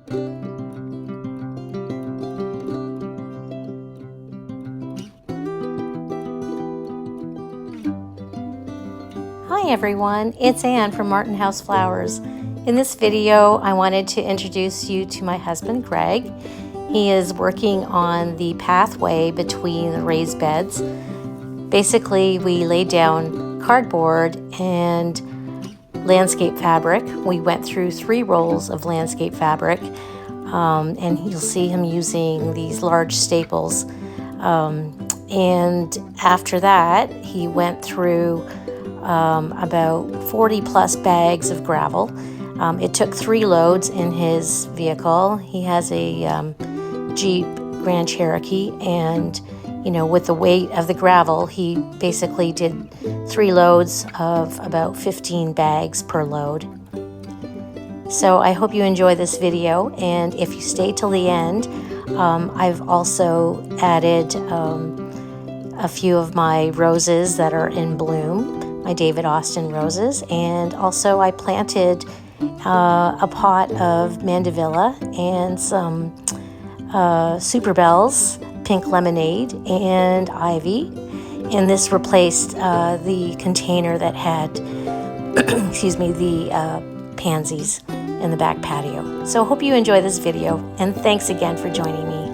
Hi everyone, it's Anne from Martin House Flowers. In this video, I wanted to introduce you to my husband, Greg. He is working on the pathway between the raised beds. Basically, we laid down cardboard and landscape fabric. We went through 3 rolls of landscape fabric, and you'll see him using these large staples. And after that, he went through about 40 plus bags of gravel. It took 3 loads in his vehicle. He has a Jeep Grand Cherokee, and with the weight of the gravel, he basically did 3 loads of about 15 bags per load. So I hope you enjoy this video, and if you stay till the end, I've also added a few of my roses that are in bloom, my David Austin roses, and also I planted a pot of mandevilla and some super bells, pink lemonade, and ivy, and this replaced the container that had the pansies in the back patio. So I hope you enjoy this video, and thanks again for joining me.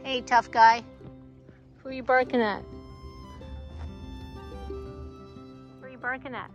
Hey, tough guy. Who are you barking at? Who are you barking at?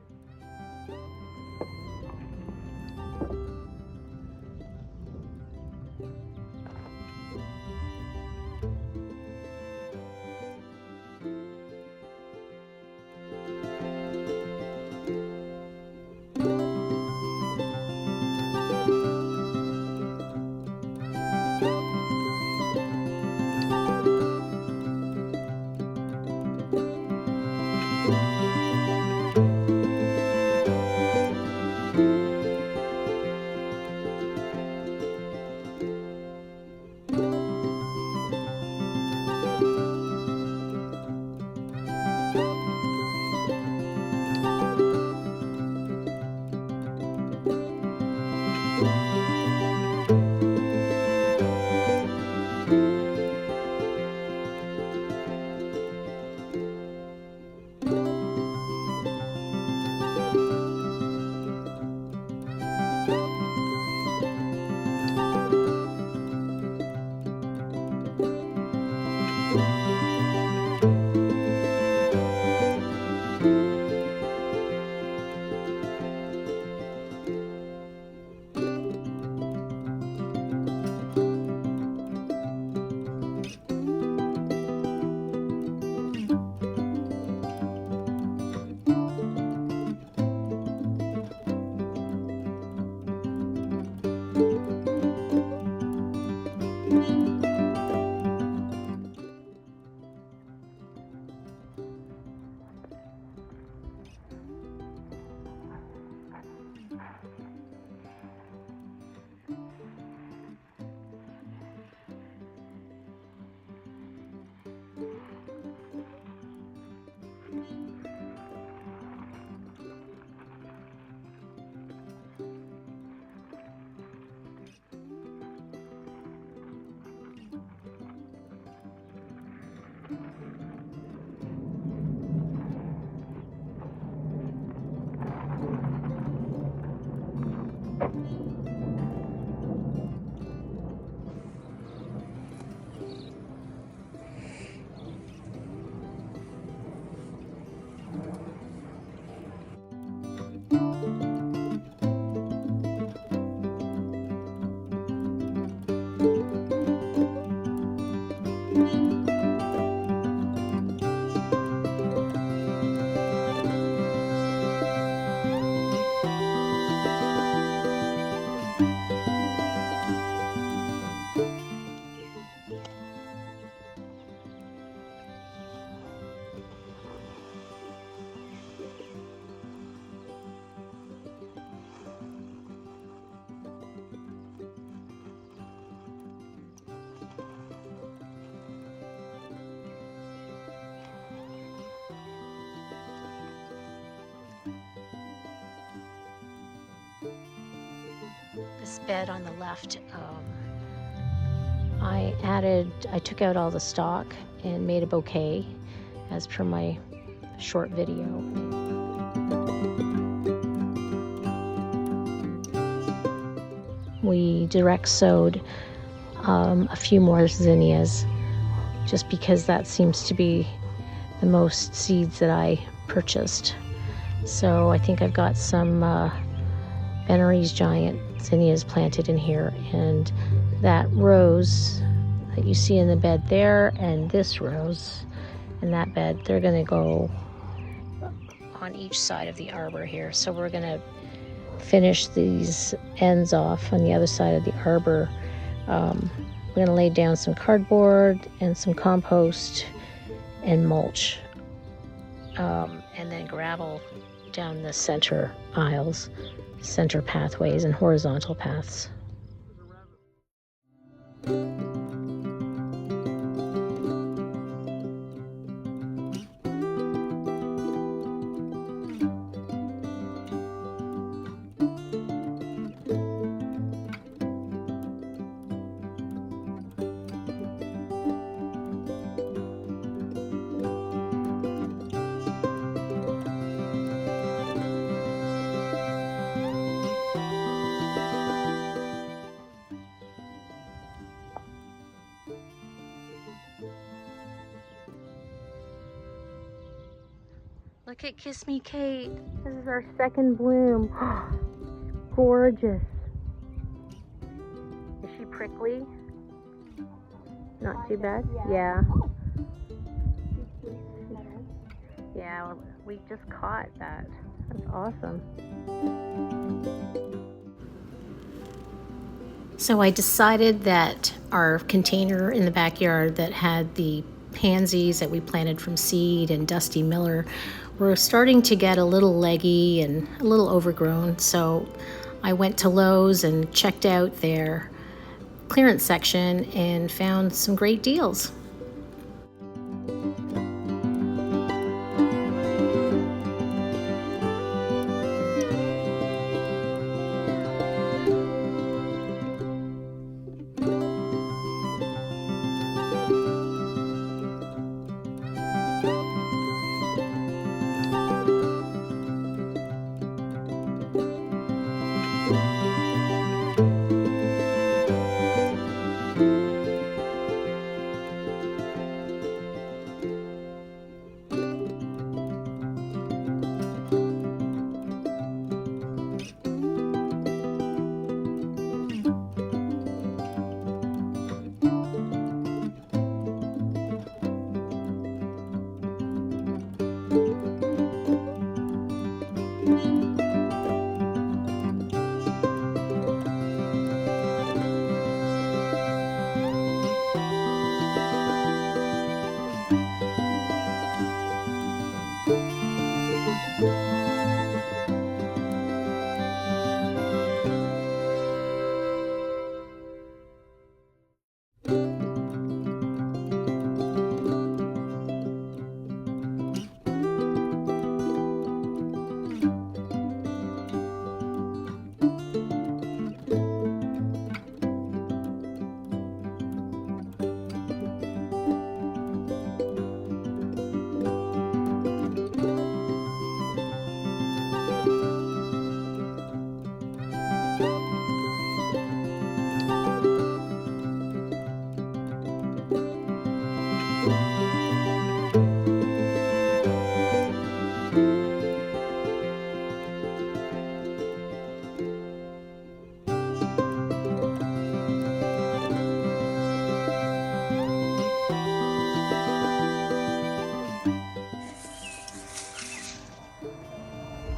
This bed on the left, I took out all the stock and made a bouquet as per my short video. We direct sowed a few more zinnias just because that seems to be the most seeds that I purchased. So I think I've got some Bennery's giant zinnias planted in here, and that rose that you see in the bed there and this rose in that bed, they're going to go on each side of the arbor here. So we're going to finish these ends off on the other side of the arbor. We're going to lay down some cardboard and some compost and mulch, and then gravel down the center aisles, center pathways, and horizontal paths. Look at Kiss Me Kate. This is our second bloom. Gorgeous. Is she prickly? Not too bad? Yeah. Yeah, we just caught that. That's awesome. So I decided that our container in the backyard that had the pansies that we planted from seed and Dusty Miller were starting to get a little leggy and a little overgrown. So I went to Lowe's and checked out their clearance section and found some great deals.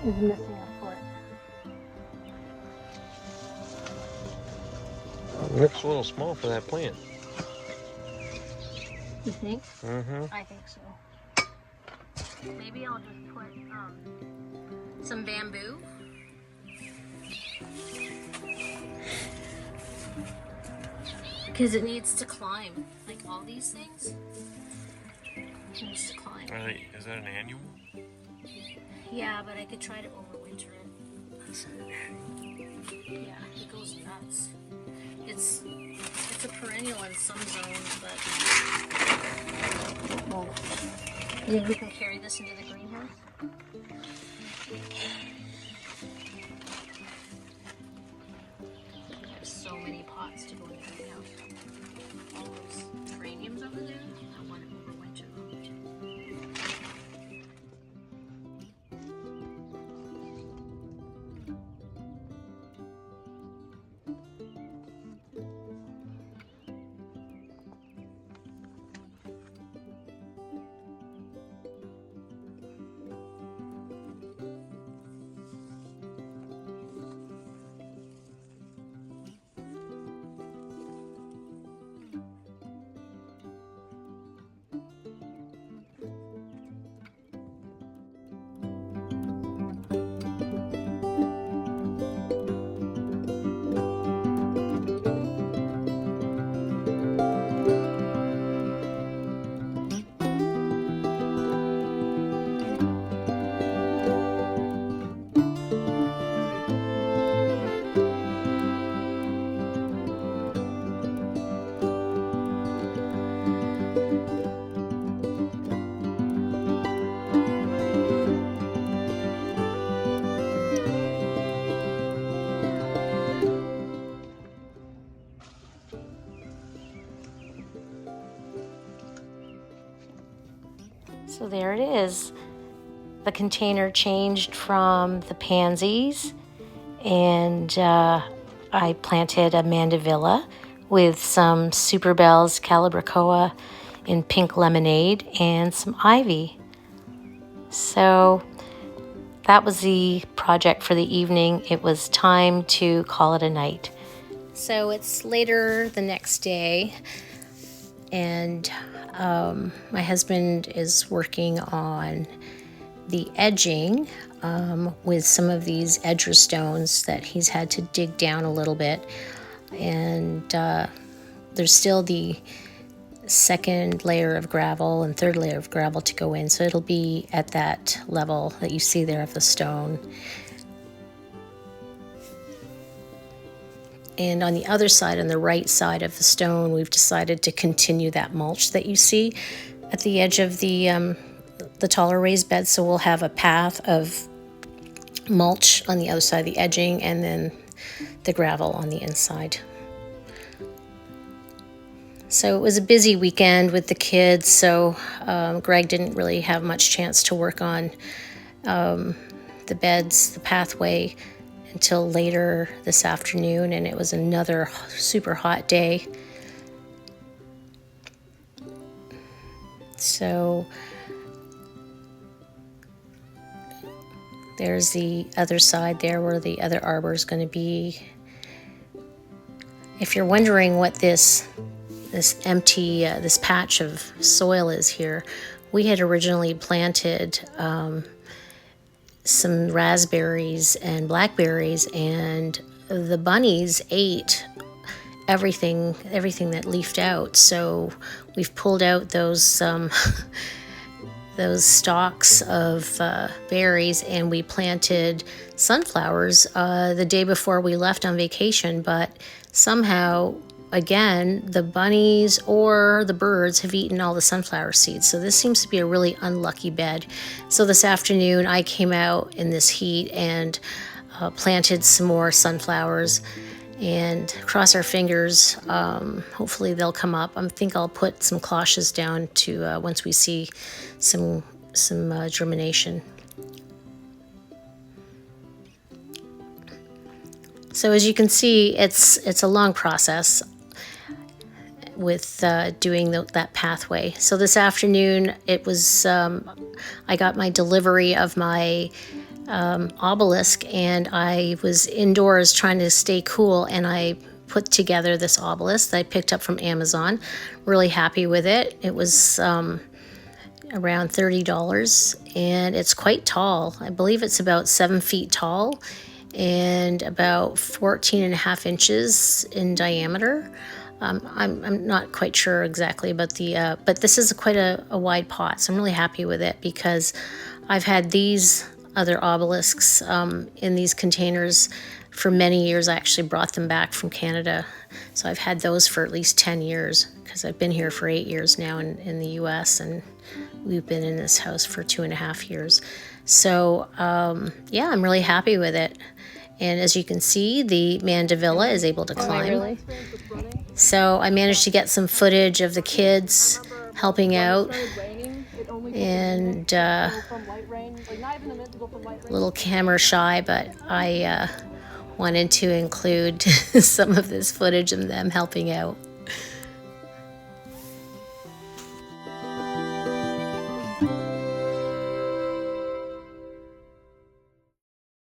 Is missing a foot. It looks a little small for that plant. You think? Mm-hmm. I think so. Maybe I'll just put some bamboo. Because it needs to climb. Like all these things. It needs to climb. Is that an annual? Yeah, but I could try to overwinter it. Yeah, it goes nuts. It's a perennial in some zones, but well, you think we can carry this into the greenhouse? There's so many pots to go in the greenhouse. All those geraniums over there, I want to overwinter them. So there it is. The container changed from the pansies, and I planted a mandevilla with some super bells, calibrachoa in pink lemonade, and some ivy. So that was the project for the evening. It was time to call it a night. So it's later the next day, and my husband is working on the edging with some of these edger stones that he's had to dig down a little bit. And there's still the second layer of gravel and third layer of gravel to go in. So it'll be at that level that you see there of the stone. And on the other side, on the right side of the stone, we've decided to continue that mulch that you see at the edge of the taller raised bed. So we'll have a path of mulch on the other side of the edging, and then the gravel on the inside. So it was a busy weekend with the kids, so Greg didn't really have much chance to work on the beds, the pathway, until later this afternoon, and it was another super hot day. So there's the other side there where the other arbor is going to be. If you're wondering what this empty, this patch of soil is here, we had originally planted some raspberries and blackberries, and the bunnies ate everything that leafed out. So we've pulled out those those stalks of berries, and we planted sunflowers the day before we left on vacation, but somehow again the bunnies or the birds have eaten all the sunflower seeds. So this seems to be a really unlucky bed. So this afternoon I came out in this heat and planted some more sunflowers, and cross our fingers, hopefully they'll come up. I think I'll put some cloches down to once we see some germination. So as you can see, it's a long process with doing that pathway. So this afternoon, it was I got my delivery of my obelisk, and I was indoors trying to stay cool, and I put together this obelisk that I picked up from Amazon. Really happy with it. It was around $30, and it's quite tall. I believe it's about 7 feet tall and about 14 and a half inches in diameter. I'm not quite sure exactly about but this is quite a wide pot, so I'm really happy with it because I've had these other obelisks in these containers for many years. I actually brought them back from Canada. So I've had those for at least 10 years because I've been here for 8 years now in the US, and we've been in this house for 2.5 years. So yeah, I'm really happy with it. And as you can see, the mandevilla is able to climb. So I managed to get some footage of the kids helping out, and a little camera shy, but I wanted to include some of this footage of them helping out.